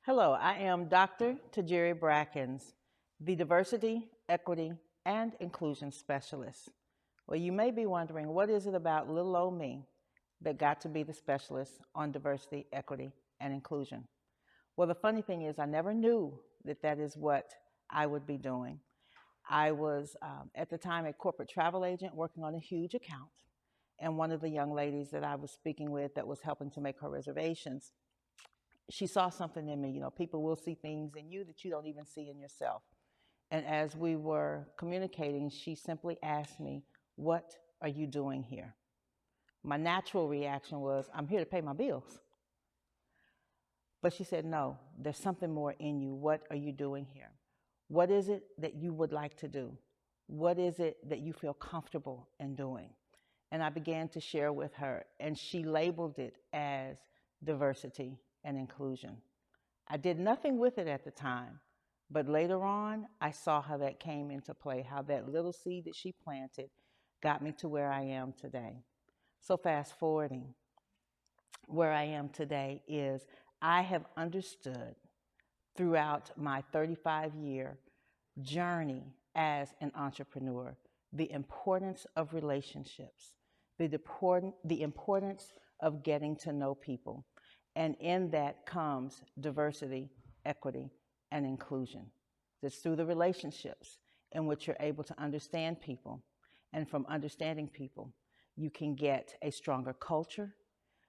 Hello, I am Dr. Tajiri Brackens, the Diversity, Equity, and Inclusion Specialist. Well, you may be wondering, what is it about little old me that got to be the specialist on diversity, equity, and inclusion? Well, the funny thing is, I never knew that that is what I would be doing. I was, at the time, a corporate travel agent working on a huge account. And one of the young ladies that I was speaking with that was helping to make her reservations, she saw something in me. You know, people will see things in you that you don't even see in yourself. And as we were communicating, she simply asked me, "What are you doing here?" My natural reaction was, "I'm here to pay my bills." But she said, "No, there's something more in you. What are you doing here? What is it that you would like to do? What is it that you feel comfortable in doing?" And I began to share with her, and she labeled it as diversity and inclusion. I did nothing with it at the time, but later on, I saw how that came into play, how that little seed that she planted got me to where I am today. So, fast forwarding, where I am today is I have understood throughout my 35-year journey as an entrepreneur the importance of relationships, the importance of getting to know people. And in that comes diversity, equity, and inclusion. It's through the relationships in which you're able to understand people. And from understanding people, you can get a stronger culture,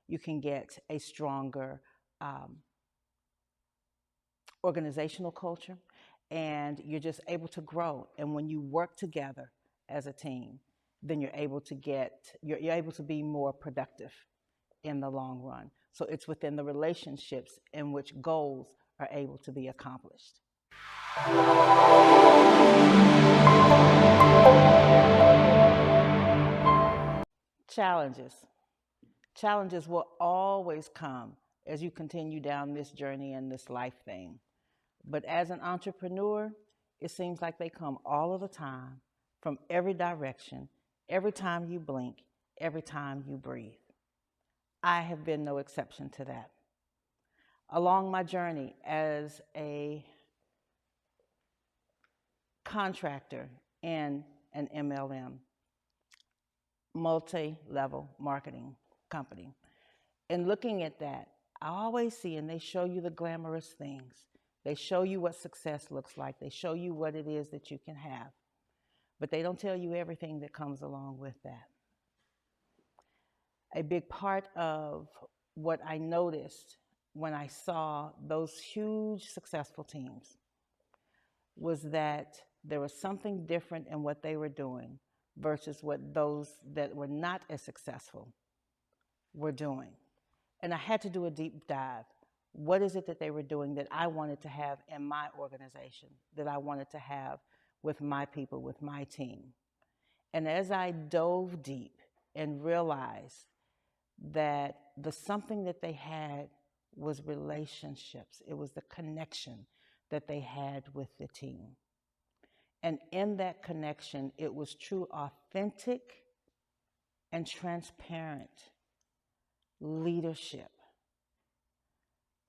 you can get a stronger um, organizational culture, and you're just able to grow. And when you work together as a team, then you're able to be more productive in the long run. So it's within the relationships in which goals are able to be accomplished. Challenges. Challenges will always come as you continue down this journey and this life thing. But as an entrepreneur, it seems like they come all of the time, from every direction, every time you blink, every time you breathe. I have been no exception to that. Along my journey as a contractor in an MLM, multi-level marketing company, and looking at that, I always see, and they show you the glamorous things. They show you what success looks like. They show you what it is that you can have. But they don't tell you everything that comes along with that. A big part of what I noticed when I saw those huge successful teams was that there was something different in what they were doing versus what those that were not as successful were doing. And I had to do a deep dive. What is it that they were doing that I wanted to have in my organization, that I wanted to have with my people, with my team? And as I dove deep and realized that the something that they had was relationships, it was the connection that they had with the team. And in that connection, it was true, authentic, and transparent leadership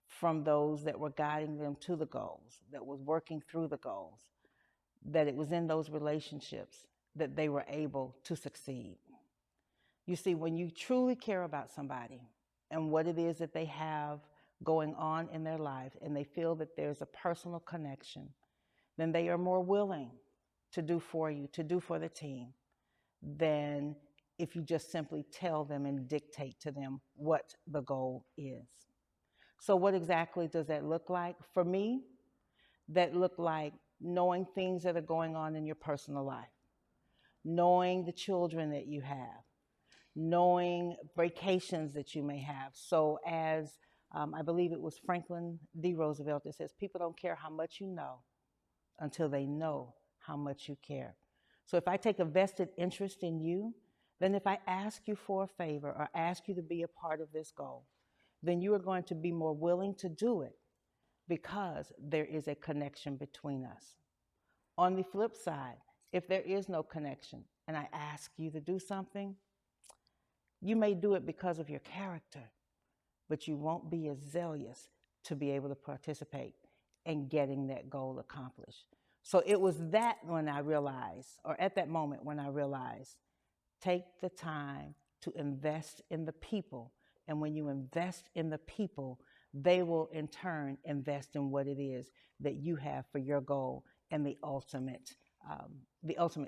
from those that were guiding them to the goals, that was working through the goals, that it was in those relationships that they were able to succeed. You see, when you truly care about somebody and what it is that they have going on in their life, and they feel that there's a personal connection, then they are more willing to do for you, to do for the team, than if you just simply tell them and dictate to them what the goal is. So what exactly does that look like? For me, that looked like knowing things that are going on in your personal life, knowing the children that you have, knowing vacations that you may have. So as I believe it was Franklin D. Roosevelt that says, people don't care how much you know until they know how much you care. So if I take a vested interest in you, then if I ask you for a favor or ask you to be a part of this goal, then you are going to be more willing to do it because there is a connection between us. On the flip side, if there is no connection and I ask you to do something, you may do it because of your character, but you won't be as zealous to be able to participate in getting that goal accomplished. So it was that when I realized, or at that moment when I realized, take the time to invest in the people. And when you invest in the people, they will in turn invest in what it is that you have for your goal and the ultimate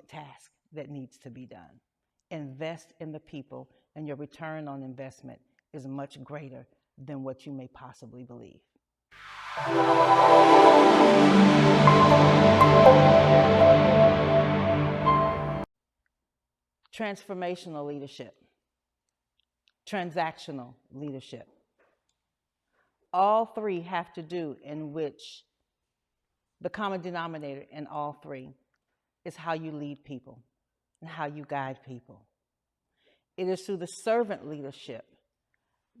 task that needs to be done. Invest in the people, and your return on investment is much greater than what you may possibly believe. Transformational leadership, transactional leadership. All three have to do in which the common denominator in all three is how you lead people and how you guide people. It is through the servant leadership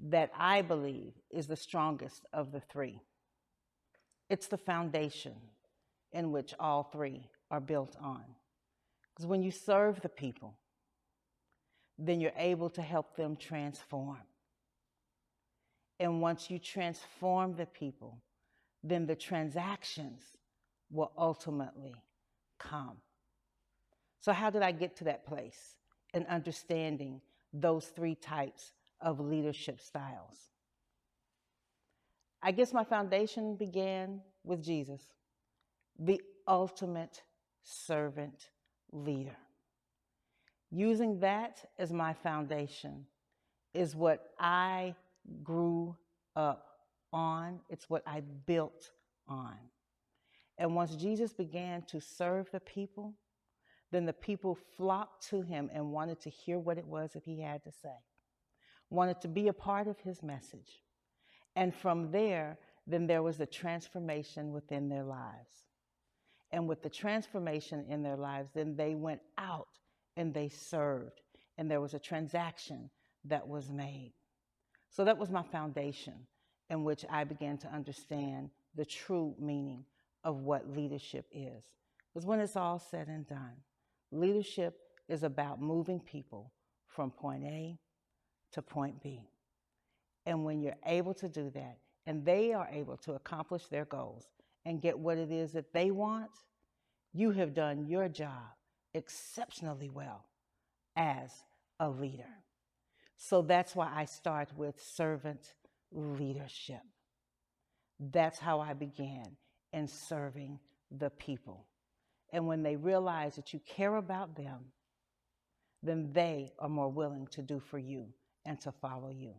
that I believe is the strongest of the three. It's the foundation in which all three are built on. Because when you serve the people, then you're able to help them transform. And once you transform the people, then the transactions will ultimately come. So how did I get to that place in understanding those three types of leadership styles? I guess my foundation began with Jesus, the ultimate servant leader. Using that as my foundation is what I grew up on. It's what I built on. And once Jesus began to serve the people, then the people flocked to him and wanted to hear what it was that he had to say, wanted to be a part of his message. And from there, then there was a transformation within their lives. And with the transformation in their lives, then they went out and they served. And there was a transaction that was made. So that was my foundation in which I began to understand the true meaning of what leadership is. Because when it's all said and done, leadership is about moving people from point A to point B. And when you're able to do that, and they are able to accomplish their goals and get what it is that they want, you have done your job exceptionally well as a leader. So that's why I start with servant leadership. That's how I began in serving the people. And when they realize that you care about them, then they are more willing to do for you and to follow you.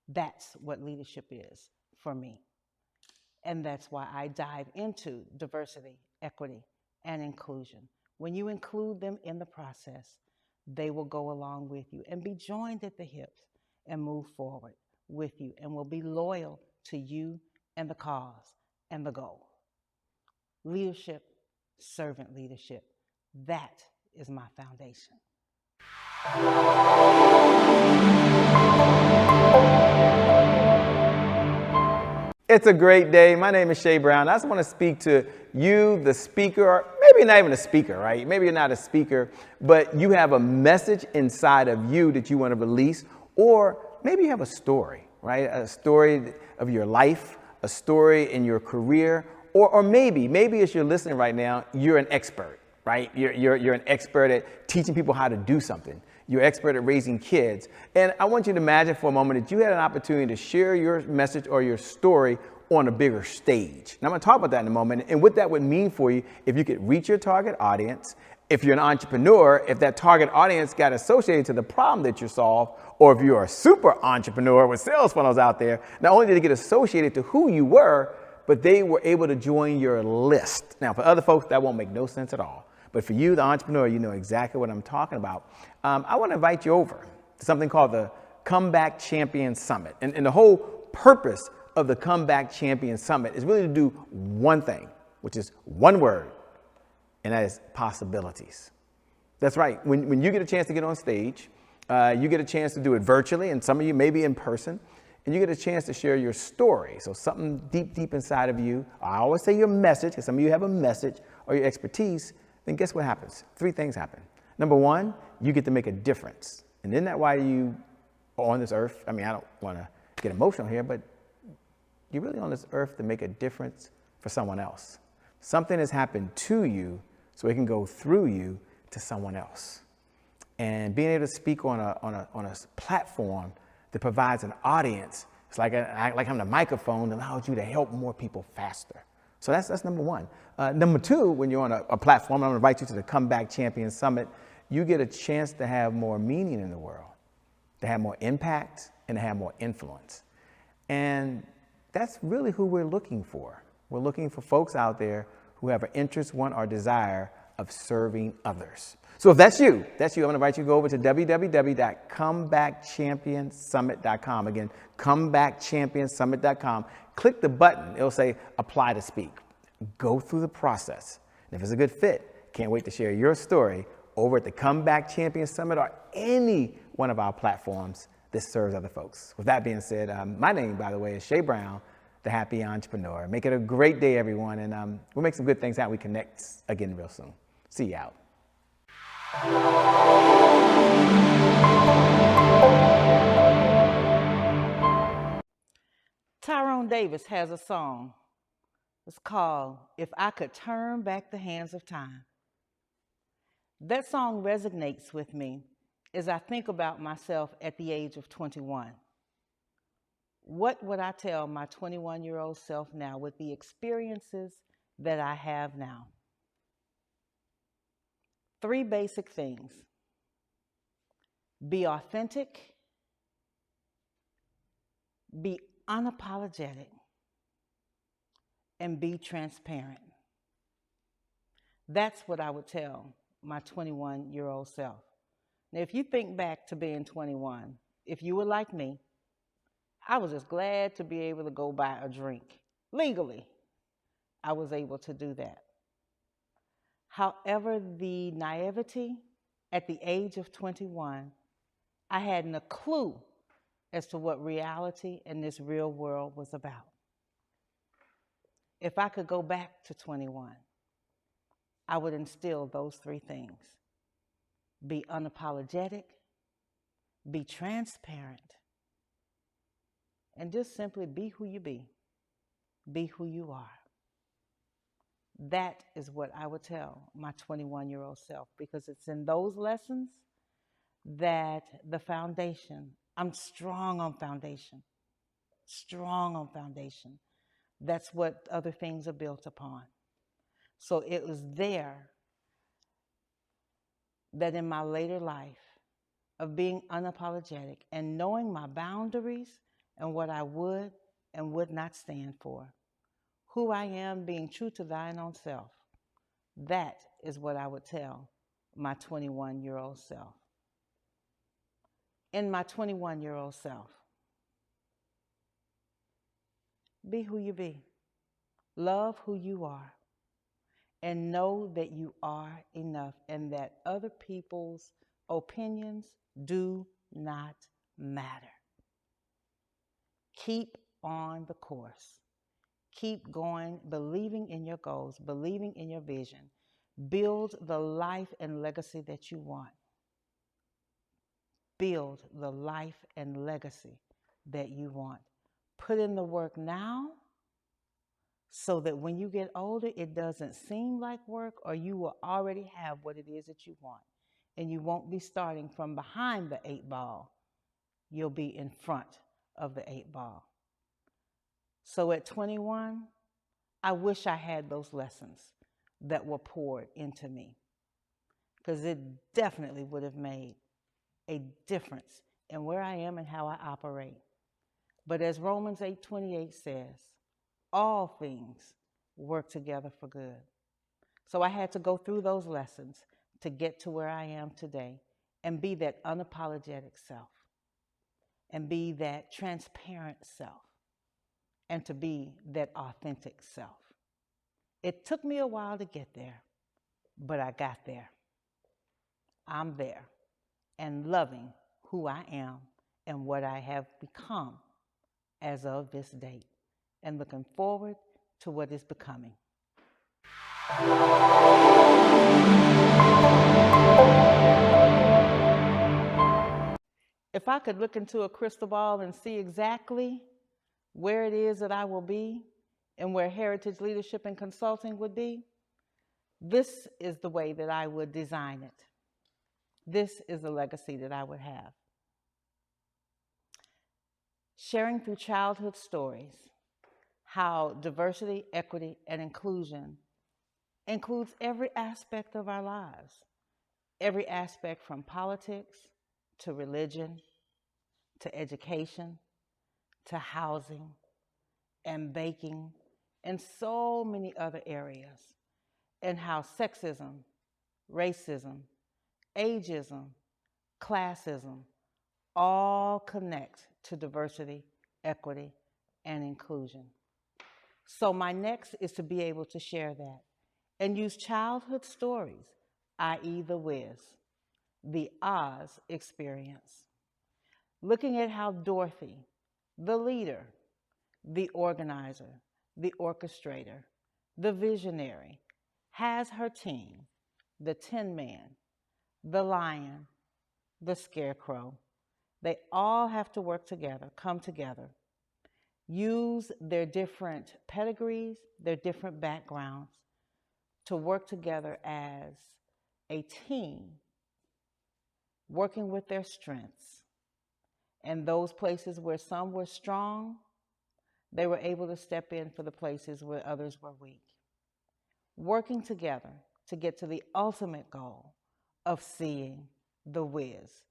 That's what leadership is for me. And that's why I dive into diversity, equity, and inclusion. When you include them in the process, they will go along with you and be joined at the hips and move forward with you and will be loyal to you and the cause and the goal. Leadership, servant leadership, that is my foundation. It's a great day. My name is Shay Brown. I just want to speak to you, the speaker, or maybe not even a speaker, right? Maybe you're not a speaker, but you have a message inside of you that you want to release, or maybe you have a story, right? A story of your life, a story in your career, or maybe as you're listening right now, you're an expert, right? You're an expert at teaching people how to do something. You're an expert at raising kids. And I want you to imagine for a moment that you had an opportunity to share your message or your story on a bigger stage. Now I'm going to talk about that in a moment and what that would mean for you if you could reach your target audience. If you're an entrepreneur, if that target audience got associated to the problem that you solve, or if you're a super entrepreneur with sales funnels out there, not only did they get associated to who you were, but they were able to join your list. Now for other folks, that won't make no sense at all. But for you, the entrepreneur, you know exactly what I'm talking about. I want to invite you over to something called the Comeback Champion Summit. And the whole purpose of the Comeback Champion Summit is really to do one thing, which is one word, and that is possibilities. That's right. When you get a chance to get on stage, you get a chance to do it virtually, and some of you maybe in person, and you get a chance to share your story. So something deep inside of you. I always say your message, because some of you have a message or your expertise. Then guess what happens? 3 things happen. Number 1, you get to make a difference. And isn't that why you are on this earth? I mean, I don't want to get emotional here, but you're really on this earth to make a difference for someone else. Something has happened to you so it can go through you to someone else. And being able to speak on a platform that provides an audience, it's like having a microphone that allows you to help more people faster. So that's number one. Number two, when you're on a platform, I'm going to invite you to the Comeback Champion Summit, you get a chance to have more meaning in the world, to have more impact, and to have more influence. And that's really who we're looking for. We're looking for folks out there who have an interest, want, or desire of serving others. So if that's you, I'm going to invite you to go over to www.comebackchampionsummit.com. Again, comebackchampionsummit.com. Click the button. It'll say apply to speak. Go through the process. And if it's a good fit, can't wait to share your story over at the Comeback Champion Summit or any one of our platforms that serves other folks. With that being said, my name, by the way, is Shay Brown, the Happy Entrepreneur. Make it a great day, everyone, and we'll make some good things happen. We connect again real soon. See you out. Tyrone Davis has a song. It's called If I Could Turn Back the Hands of Time. That song resonates with me as I think about myself at the age of 21. What would I tell my 21-year-old self now with the experiences that I have now? 3 basic things. Be authentic, be unapologetic, and be transparent. That's what I would tell my 21-year-old self. Now, if you think back to being 21, if you were like me, I was just glad to be able to go buy a drink. Legally, I was able to do that. However, the naivety at the age of 21, I hadn't a clue as to what reality in this real world was about. If I could go back to 21, I would instill those 3 things. Be unapologetic, be transparent, and just simply be who you be. Be who you are. That is what I would tell my 21-year-old self, because it's in those lessons that the foundation, I'm strong on foundation. Strong on foundation. That's what other things are built upon. So it was there that in my later life of being unapologetic and knowing my boundaries and what I would and would not stand for, who I am, being true to thine own self, that is what I would tell my 21-year-old self. In my 21-year-old self, be who you be. Love who you are. And know that you are enough and that other people's opinions do not matter. Keep on the course. Keep going, believing in your goals, believing in your vision. Build the life and legacy that you want. Build the life and legacy that you want. Put in the work now so that when you get older, it doesn't seem like work, or you will already have what it is that you want. And you won't be starting from behind the 8 ball. You'll be in front of the 8 ball. So at 21, I wish I had those lessons that were poured into me, because it definitely would have made a difference in where I am and how I operate. But as Romans 8:28 says, all things work together for good. So I had to go through those lessons to get to where I am today and be that unapologetic self and be that transparent self and to be that authentic self. It took me a while to get there, but I got there. I'm there and loving who I am and what I have become as of this date, and looking forward to what is becoming. If I could look into a crystal ball and see exactly where it is that I will be and where heritage leadership and consulting would be, this is the way that I would design it. This is the legacy that I would have. Sharing through childhood stories how diversity, equity, and inclusion includes every aspect of our lives, every aspect from politics to religion to education to housing and baking and so many other areas, and how sexism, racism, ageism, classism all connect to diversity, equity, and inclusion. So my next is to be able to share that and use childhood stories, i.e. the Wiz, the Oz experience. Looking at how Dorothy, the leader, the organizer, the orchestrator, the visionary, has her team, the Tin Man, the Lion, the Scarecrow. They all have to work together, come together, use their different pedigrees, their different backgrounds to work together as a team, working with their strengths. And those places where some were strong, they were able to step in for the places where others were weak. Working together to get to the ultimate goal of seeing the Wiz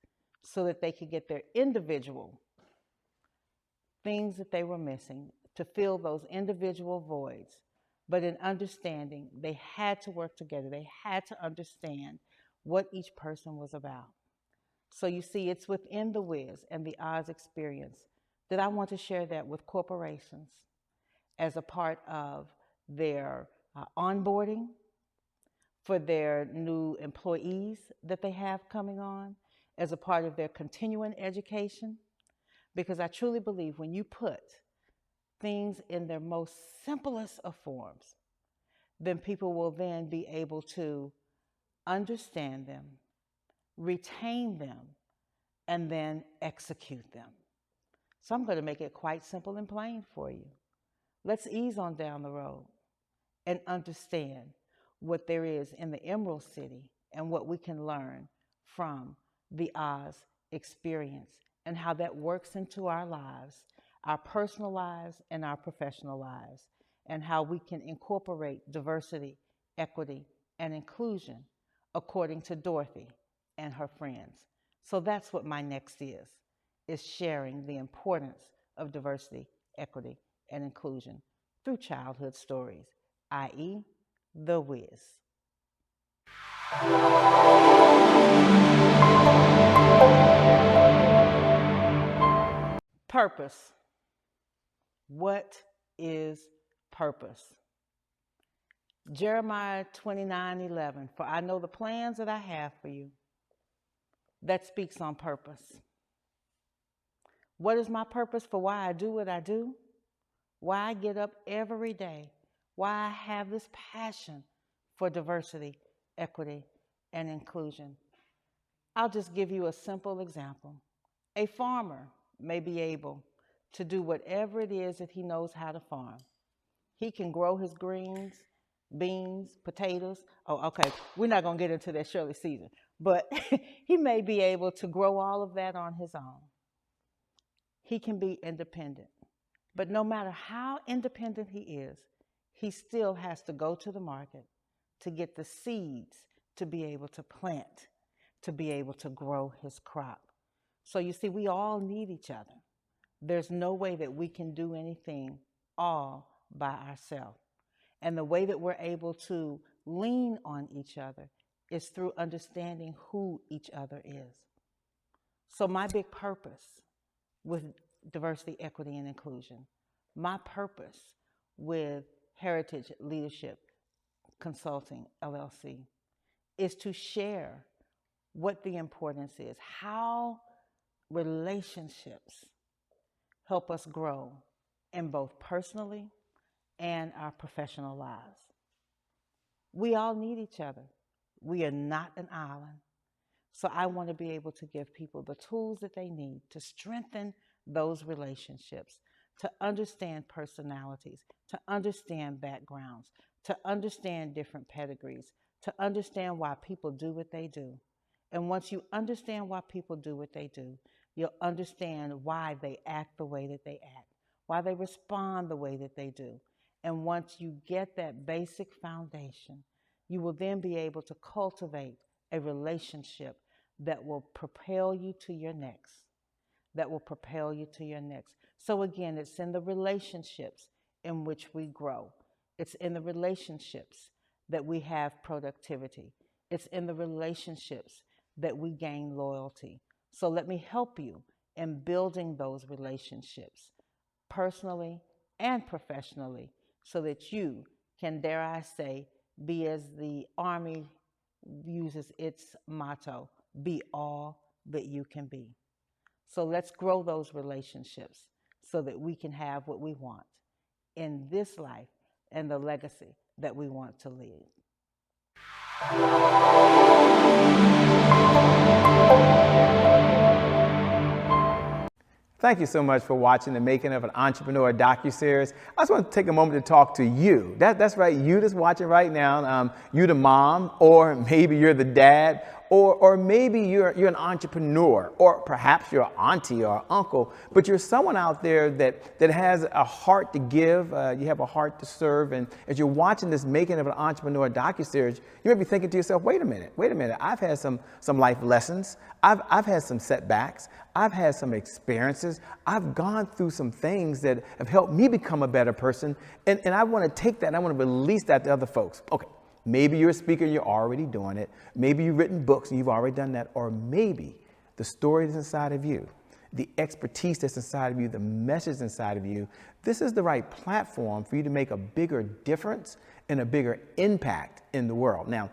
so that they could get their individual things that they were missing to fill those individual voids. But in understanding, they had to work together. They had to understand what each person was about. So you see, it's within the Wiz and the Oz experience that I want to share that with corporations as a part of their onboarding for their new employees that they have coming on, as a part of their continuing education. Because I truly believe when you put things in their most simplest of forms, then people will then be able to understand them, retain them, and then execute them. So I'm going to make it quite simple and plain for you. Let's ease on down the road and understand what there is in the Emerald City and what we can learn from the Oz experience and how that works into our lives, our personal lives and our professional lives, and how we can incorporate diversity, equity, and inclusion according to Dorothy and her friends. So that's what my next is sharing the importance of diversity, equity, and inclusion through childhood stories, i.e. the Wiz. Purpose. What is purpose? Jeremiah 29:11. For I know the plans that I have for you. That speaks on purpose. What is my purpose for why I do what I do? Why I get up every day? Why I have this passion for diversity, equity, and inclusion? I'll just give you a simple example. A farmer may be able to do whatever it is that he knows how to farm. He can grow his greens, beans, potatoes. Oh, okay, we're not going to get into that Shirley season, but he may be able to grow all of that on his own. He can be independent. But no matter how independent he is, he still has to go to the market to get the seeds to be able to plant, to be able to grow his crop. So you see, we all need each other. There's no way that we can do anything all by ourselves. And the way that we're able to lean on each other is through understanding who each other is. So my big purpose with diversity, equity, and inclusion, my purpose with Heritage Leadership Consulting, LLC, is to share what the importance is, how relationships help us grow in both personally and our professional lives. We all need each other. We are not an island. So I want to be able to give people the tools that they need to strengthen those relationships to understand personalities, to understand backgrounds, to understand different pedigrees, to understand why people do what they do. And once you understand why people do what they do, you'll understand why they act the way that they act, why they respond the way that they do. And once you get that basic foundation, you will then be able to cultivate a relationship that will propel you to your next, that will propel you to your next. So again, it's in the relationships in which we grow. It's in the relationships that we have productivity. It's in the relationships that we gain loyalty. So let me help you in building those relationships personally and professionally so that you can, dare I say, be as the Army uses its motto, be all that you can be. So let's grow those relationships so that we can have what we want in this life and the legacy that we want to leave. Thank you so much for watching the Making of an Entrepreneur DocuSeries. I just want to take a moment to talk to you. That's right, you that's watching right now. You the mom, or maybe you're the dad, or maybe you're an entrepreneur, or perhaps you're an auntie or uncle, but you're someone out there that has a heart to give, you have a heart to serve, and as you're watching this Making of an Entrepreneur DocuSeries, you may be thinking to yourself, wait a minute, I've had some life lessons, I've had some setbacks, I've had some experiences, I've gone through some things that have helped me become a better person, and I want to take that and I want to release that to other folks. Okay. Maybe you're a speaker and you're already doing it. Maybe you've written books and you've already done that. Or maybe the story that's inside of you, the expertise that's inside of you, the message inside of you, this is the right platform for you to make a bigger difference and a bigger impact in the world. Now,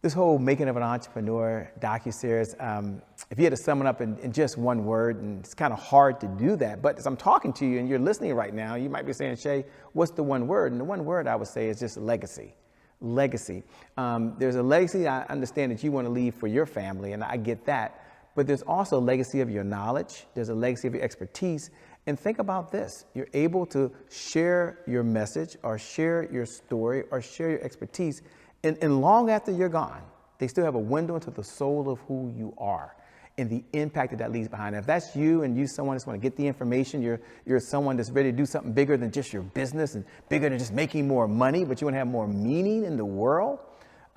this whole Making of an Entrepreneur DocuSeries, if you had to sum it up in just one word, and it's kind of hard to do that, but as I'm talking to you and you're listening right now, you might be saying, Shay, what's the one word? And the one word I would say is just legacy. Legacy. There's a legacy I understand that you want to leave for your family, and I get that. But there's also a legacy of your knowledge. There's a legacy of your expertise. And think about this. You're able to share your message or share your story or share your expertise. And long after you're gone, they still have a window into the soul of who you are and the impact that leaves behind. If that's you and you someone that's want to get the information, you're someone that's ready to do something bigger than just your business and bigger than just making more money, but you want to have more meaning in the world,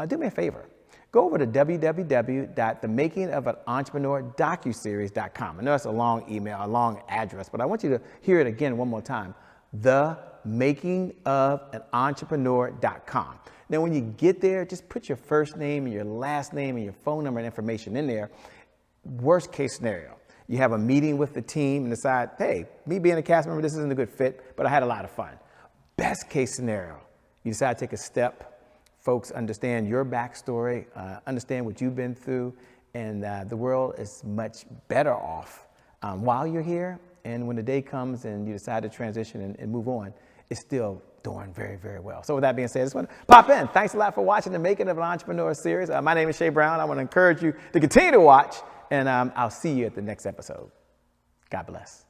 do me a favor. Go over to www.themakingofanontrepreneurdocuseries.com. I know that's a long email, a long address, but I want you to hear it again one more time. Themakingofanoentrepreneur.com. Now, when you get there, just put your first name and your last name and your phone number and information in there. Worst case scenario, you have a meeting with the team and decide, hey, me being a cast member, this isn't a good fit, but I had a lot of fun. Best case scenario, you decide to take a step. Folks understand your backstory, understand what you've been through, and the world is much better off while you're here. And when the day comes and you decide to transition and move on, it's still doing very, very well. So with that being said, I just want to pop in. Thanks a lot for watching the Making of an Entrepreneur series. My name is Shay Brown. I want to encourage you to continue to watch, and I'll see you at the next episode. God bless.